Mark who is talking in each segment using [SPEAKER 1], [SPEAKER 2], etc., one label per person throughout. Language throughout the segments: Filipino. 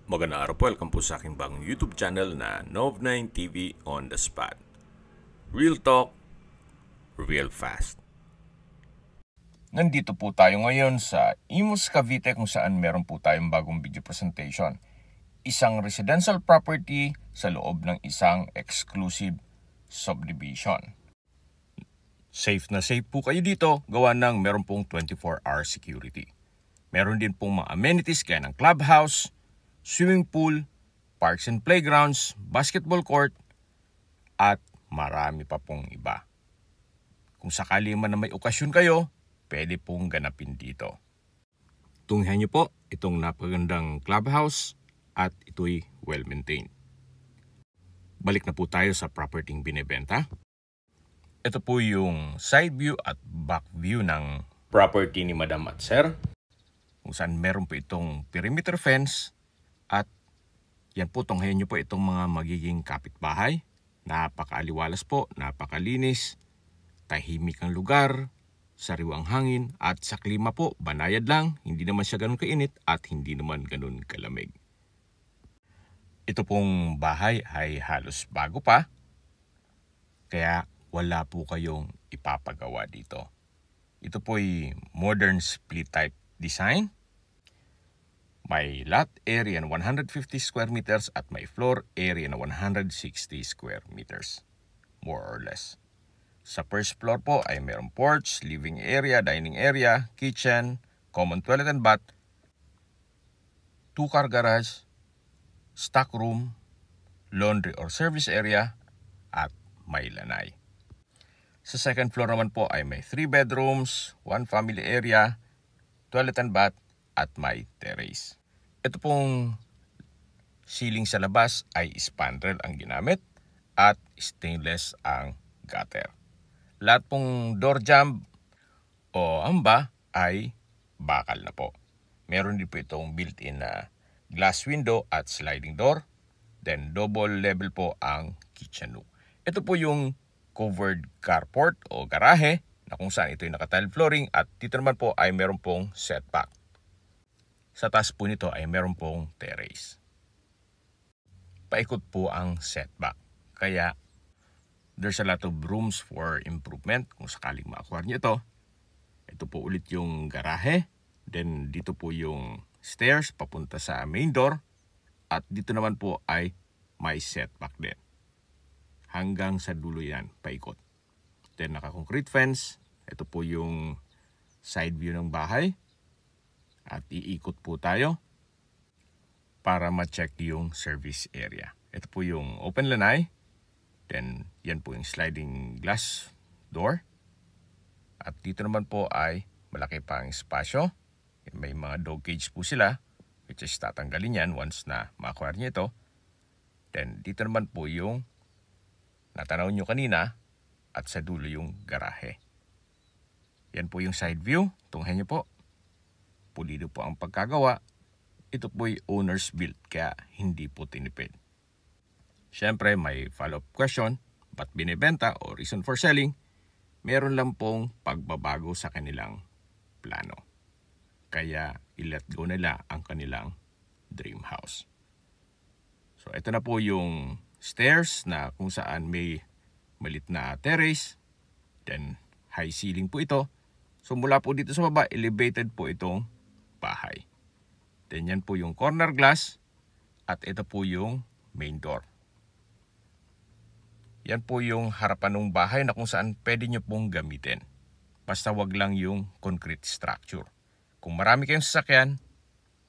[SPEAKER 1] Magandang araw po, welcome po sa aking bagong YouTube channel na Nov9 TV on the Spot. Real talk, real fast. Nandito po tayo ngayon sa Imus, Cavite kung saan meron po tayong bagong video presentation. Isang residential property sa loob ng isang exclusive subdivision. Safe na safe po kayo dito, gawa ng meron pong 24-hour security. Meron din pong mga amenities kaya ng clubhouse, swimming pool, parks and playgrounds, basketball court, at marami pa pong iba. Kung sakali man na may okasyon kayo, pwede pong ganapin dito. Tunghayan niyo po itong napagandang clubhouse at ito'y well-maintained. Balik na po tayo sa property binibenta. Ito po yung side view at back view ng property ni Madam at Sir, kung saan meron po itong perimeter fence. At yan po, tunghayan nyo po itong mga magiging kapitbahay. Napakaaliwalas po, napakalinis, tahimik ang lugar, sariwang hangin, at sa klima po, banayad lang, hindi naman siya ganun kainit at hindi naman ganun kalamig. Ito pong bahay ay halos bago pa, kaya wala po kayong ipapagawa dito. Ito po'y modern split type design. May lot area na 150 square meters at may floor area na 160 square meters, more or less. Sa first floor po ay mayroong porch, living area, dining area, kitchen, common toilet and bath, 2-car garage, stock room, laundry or service area, at may lanay. Sa second floor naman po ay may 3 bedrooms, 1 family area, toilet and bath, at may terrace. Ito pong ceiling sa labas ay spandrel ang ginamit at stainless ang gutter. Lahat pong door jamb o amba ay bakal na po. Meron din po itong built-in na glass window at sliding door. Then double level po ang kitchen look. Ito po yung covered carport o garahe na kung saan ito yung naka-tile flooring at dito naman po ay meron pong setback. Sa taas po nito ay meron pong terrace. Paikot po ang setback. Kaya there's a lot of rooms for improvement kung sakaling ma-acquire nyo ito. Ito po ulit yung garahe. Then dito po yung stairs papunta sa main door. At dito naman po ay may setback din. Hanggang sa dulo yan, paikot. Then naka-concrete fence. Ito po yung side view ng bahay. At iikot po tayo para ma-check yung service area. Ito po yung open lanai. Then yan po yung sliding glass door. At dito naman po ay malaki pang espasyo. May mga dog cage po sila, which is tatanggalin yan once na ma-acquire nyo ito. Then dito naman po yung natanaw nyo kanina at sa dulo yung garahe. Yan po yung side view. Tunghayan nyo po. Pulido po ang pagkagawa. Ito po'y owner's built kaya hindi po tinipid. Siyempre may follow-up question, ba't binibenta o reason for selling? Meron lang pong pagbabago sa kanilang plano. Kaya i-let go nila ang kanilang dream house. So ito na po yung stairs na kung saan may malit na terrace. Then high ceiling po ito. So mula po dito sa baba, elevated po itong bahay. Then yan po yung corner glass at ito po yung main door. Yan po yung harapan ng bahay na kung saan pwede nyo pong gamitin. Basta wag lang yung concrete structure. Kung marami kayong sasakyan,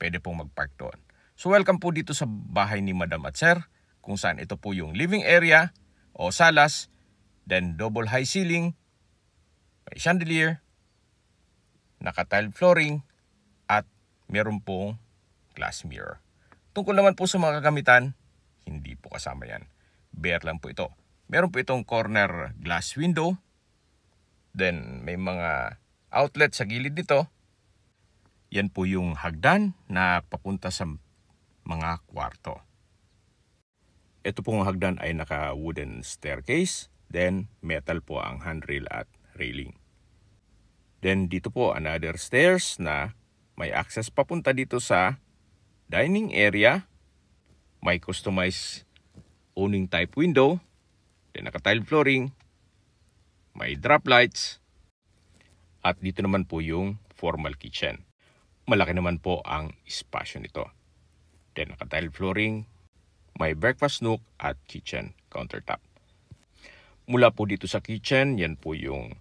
[SPEAKER 1] pwede pong magpark doon. So welcome po dito sa bahay ni Madam at Sir, kung saan ito po yung living area o salas, then double high ceiling, may chandelier, naka-tile flooring, at meron pong glass mirror. Tungkol naman po sa mga kagamitan, hindi po kasama yan. Bare lang po ito. Meron po itong corner glass window. Then may mga outlet sa gilid nito. Yan po yung hagdan na papunta sa mga kwarto. Ito pong hagdan ay naka-wooden staircase. Then metal po ang handrail at railing. Then dito po another stairs na may access papunta dito sa dining area May customized awning type window, then naka-tile flooring, may drop lights, at dito naman po yung formal kitchen. Malaki naman po ang espasyo nito. Then naka-tile flooring, may breakfast nook at kitchen countertop. Mula po dito sa kitchen, yan po yung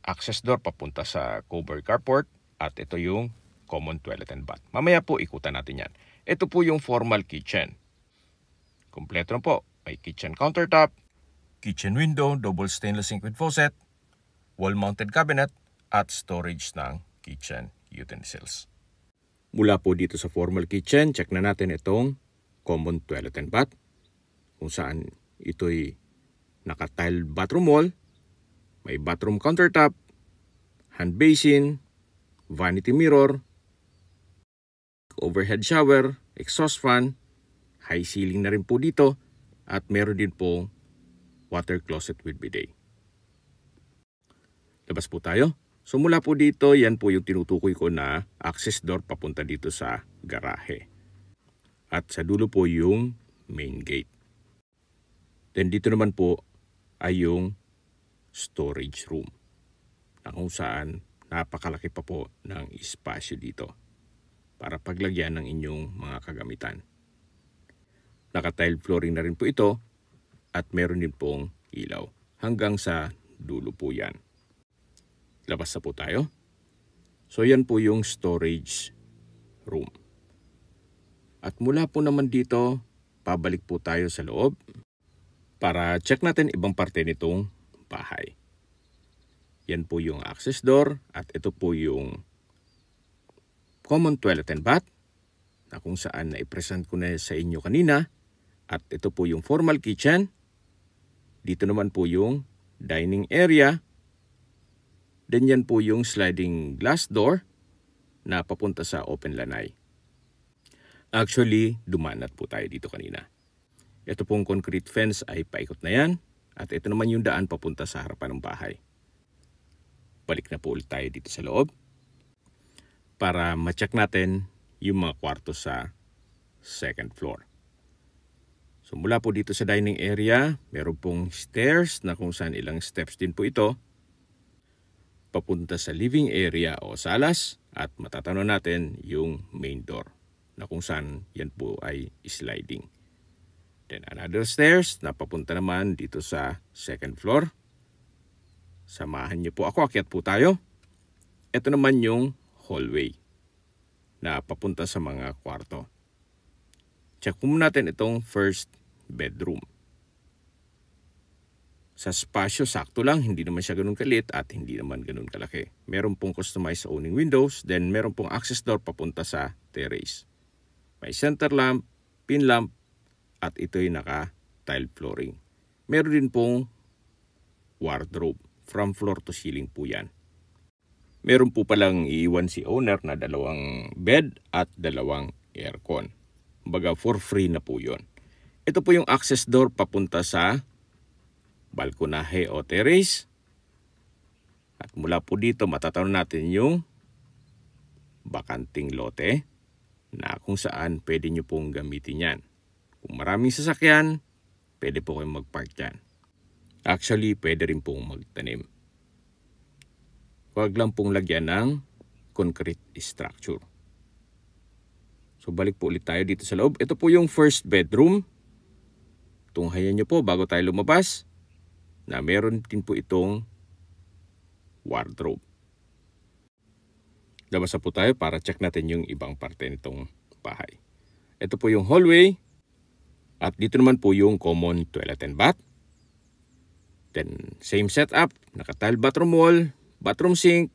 [SPEAKER 1] access door papunta sa covered carport at ito yung common toilet and bath. Mamaya po ikutan natin yan. Ito po yung formal kitchen. Kompleto na po. May kitchen countertop, kitchen window, double stainless sink with faucet, wall-mounted cabinet, at storage ng kitchen utensils. Mula po dito sa formal kitchen, check na natin itong common toilet and bath, kung saan ito'y naka-tile bathroom wall, may bathroom countertop, hand basin, vanity mirror, overhead shower, exhaust fan, high ceiling na rin po dito, at meron din po water closet with bidet. Labas po tayo. So mula po dito, yan po yung tinutukoy ko na access door papunta dito sa garahe. At sa dulo po yung main gate. Then dito naman po ay yung storage room, na kung saan napakalaki pa po ng espasyo dito para paglagyan ng inyong mga kagamitan. Naka-tile flooring na rin po ito at meron din pong ilaw. Hanggang sa dulo po yan. Labas na po tayo. So yan po yung storage room. At mula po naman dito, pabalik po tayo sa loob para check natin ibang parte nitong bahay. Yan po yung access door at ito po yung common toilet and bath na kung saan na-present ko na sa inyo kanina. At ito po yung formal kitchen. Dito naman po yung dining area. Then yan po yung sliding glass door na papunta sa open lanai. Actually, dumanat po tayo dito kanina. Ito pong concrete fence ay paikot na yan. At ito naman yung daan papunta sa harapan ng bahay. Balik na po ulit tayo dito sa loob para ma-check natin yung mga kwarto sa second floor. So mula po dito sa dining area, meron pong stairs na kung saan ilang steps din po ito papunta sa living area o salas at matatanaw natin yung main door na kung saan yan po ay sliding. Then another stairs na papunta naman dito sa second floor. Samahan niyo po ako, akyat po tayo. Ito naman yung hallway na papunta sa mga kwarto. Check po natin itong first bedroom. Sa spasyo, sakto lang. Hindi naman siya ganun kalit at hindi naman ganun kalaki. Meron pong customized awning windows. Then meron pong access door papunta sa terrace. May center lamp, pin lamp, at ito'y naka-tile flooring. Meron din pong wardrobe. From floor to ceiling po yan. Meron po palang iiwan si owner na 2 bed at 2 aircon. Baga for free na po yon. Ito po yung access door papunta sa balkonahe o terrace. At mula po dito matatanaw natin yung bakanting lote na kung saan pwede nyo pong gamitin yan. Kung maraming sasakyan, pwede po kayong mag-park dyan. Actually, pwede rin pong magtanim. Huwag lang pong lagyan ng concrete structure. So balik po ulit tayo dito sa loob. Ito po yung first bedroom. Tunghayan nyo po bago tayo lumabas na meron din po itong wardrobe. Labas na po tayo para check natin yung ibang parte nitong bahay. Ito po yung hallway. At dito naman po yung common toilet and bath. Then same setup, naka-tile bathroom wall, bathroom sink,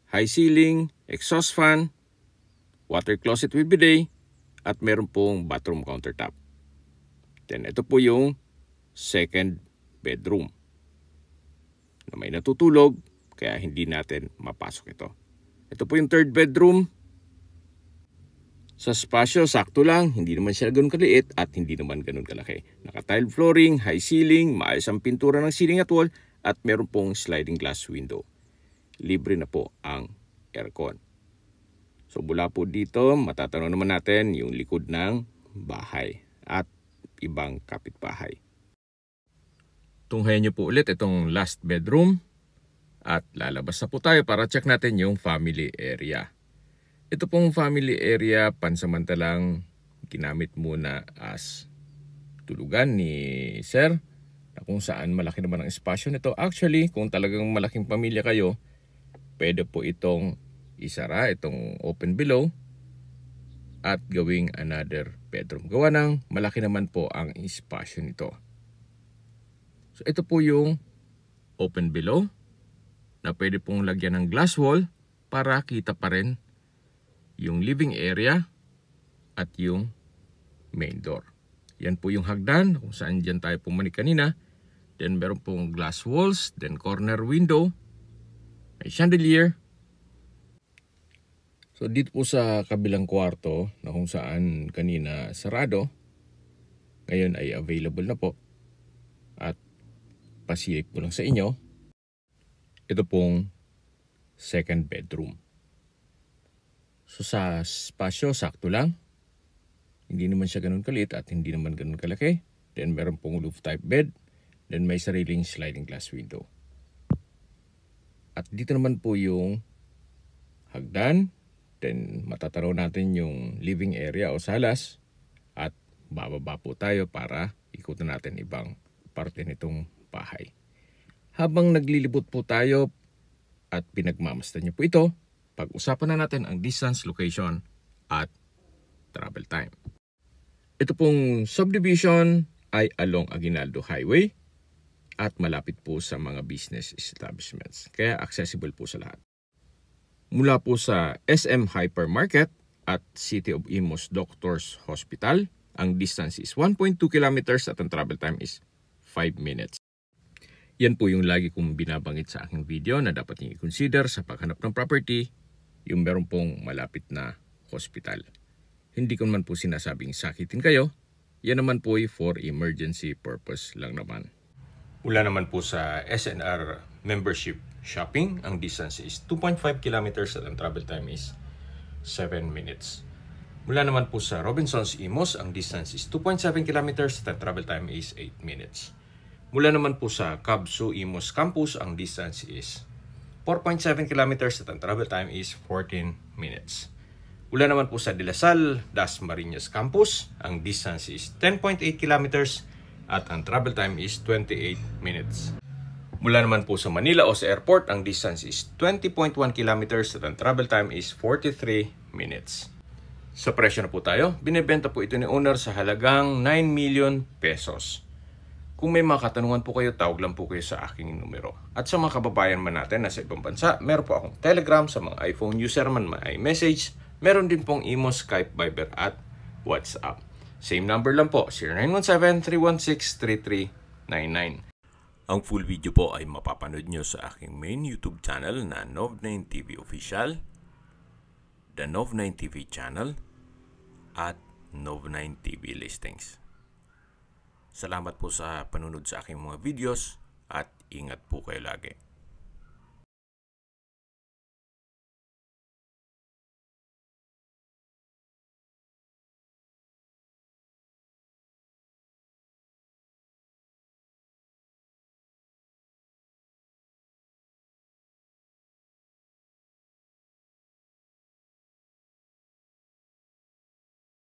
[SPEAKER 1] high ceiling, exhaust fan, water closet with bidet, at meron pong bathroom countertop. Then ito po yung second bedroom na may natutulog kaya hindi natin mapasok ito. Ito po yung third bedroom. Sa spasyo, sakto lang. Hindi naman siya ganun kaliit at hindi naman ganun kalaki. Naka-tile flooring, high ceiling, maayos ang pintura ng ceiling at wall, at meron pong sliding glass window. Libre na po ang aircon. So mula po dito, matatanaw naman natin yung likod ng bahay. at ibang kapitbahay. Tunghayan niyo po ulit itong last bedroom at lalabas na po tayo para check natin yung family area. Ito pong family area pansamantalang ginamit muna as tulugan ni Sir, na kung saan malaki naman ang espasyo nito. Actually, kung talagang malaking pamilya kayo, pwede po itong isara, itong open below, at gawing another bedroom. Gawa ng malaki naman po ang espasyo nito. So ito po yung open below na pwede pong lagyan ng glass wall para kita pa rin yung living area at yung main door. Yan po yung hagdan kung saan dyan tayo pumanik kanina. Then meron pong glass walls, then corner window, may chandelier. So dito po sa kabilang kwarto na kung saan kanina sarado, ngayon ay available na po. At pasilip ko lang sa inyo, ito pong second bedroom. So sa spasyo, sakto lang. Hindi naman siya ganun kalit at hindi naman ganun kalaki. Then meron pong roof type bed. Then may sariling sliding glass window. At dito naman po yung hagdan. Then matatanaw natin yung living area o salas. At bababa po tayo para ikutan natin ibang parte nitong bahay. Habang naglilibot po tayo at pinagmamasdan niyo po ito, pag-usapan na natin ang distance, location at travel time. Ito pong subdivision ay along Aguinaldo Highway at malapit po sa mga business establishments. Kaya accessible po sa lahat. Mula po sa SM Hypermarket at City of Imus Doctors Hospital, ang distance is 1.2 kilometers at ang travel time is 5 minutes. Yan po yung lagi kong binabanggit sa aking video na dapat niyo i-consider sa paghanap ng property, yung meron pong malapit na hospital. Hindi ko naman po sinasabing sakitin kayo, yan naman po ay for emergency purpose lang naman. Mula naman po sa SNR membership shopping, ang distance is 2.5 kilometers at ang travel time is 7 minutes. Mula naman po sa Robinsons Imus, ang distance is 2.7 kilometers at ang travel time is 8 minutes. Mula naman po sa Kabsu Imus Campus, ang distance is 4.7 kilometers at ang travel time is 14 minutes. Mula naman po sa De La Salle, Dasmariñas Campus, ang distance is 10.8 kilometers at ang travel time is 28 minutes. Mula naman po sa Manila o sa airport, ang distance is 20.1 kilometers at ang travel time is 43 minutes. Sa presyo na po tayo, binibenta po ito ni owner sa halagang 9 million pesos. Kung may mga katanungan po kayo, tawag lang po kayo sa aking numero. At sa mga kababayan man natin na sa ibang bansa, meron po akong Telegram, sa mga iPhone user man may message. Meron din pong Imo, Skype, Viber at WhatsApp. Same number lang po, 0917-316-3399. Ang full video po ay mapapanood nyo sa aking main YouTube channel na Nov9 TV Official, The Nov9 TV Channel, at Nov9 TV Listings. Salamat po sa panunod sa aking mga videos at ingat po kayo lagi.